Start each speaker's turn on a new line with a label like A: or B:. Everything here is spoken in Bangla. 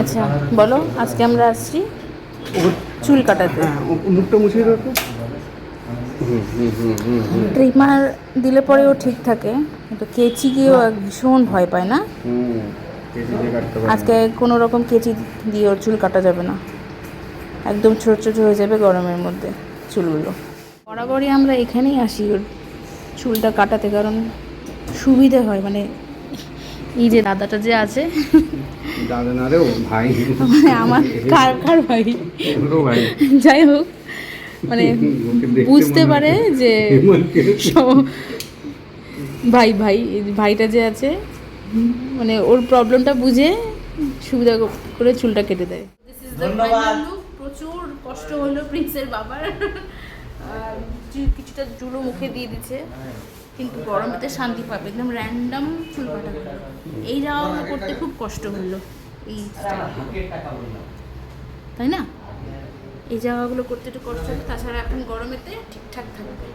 A: আচ্ছা বলো, আজকে আমরা আসছি চুল কাটাতে।
B: মুখটা মুছিয়ে দাও তো।
A: ট্রিমার দিলে পরেও ঠিক থাকে, কিন্তু কেচি গিয়েও ভীষণ ভয় পায় না। আজকে কোনো রকম কেচি দিয়ে ওর চুল কাটা যাবে না, একদম ছোট ছোট হয়ে যাবে গরমের মধ্যে চুলগুলো। বরাবরই আমরা এখানেই আসি ওর চুলটা কাটাতে, কারণ সুবিধে হয়। মানে এই যে দাদাটা যে আছে,
B: দাদা না রে, ও ভাই,
A: মানে আমার কার ভাই, যাই হোক, মানে বুঝতে পারে যে ভাই ভাই ভাইটা যে আছে, মানে ওর প্রবলেমটা বুঝে সুবিধা করে চুলটা কেটে দেয়। প্রচুর কষ্ট হলো প্রিন্সের বাবার, কিছুটা চুলও মুখে দিয়ে দিচ্ছে, কিন্তু গরমেতে শান্তি পাবে। একদম র্যান্ডাম চুল কাটা হলো, এই জায়গাগুলো করতে খুব কষ্ট হলো, এই তাই না, এই জায়গাগুলো করতে একটু কষ্ট হবে। তাছাড়া এখন গরমেতে ঠিকঠাক থাকবে।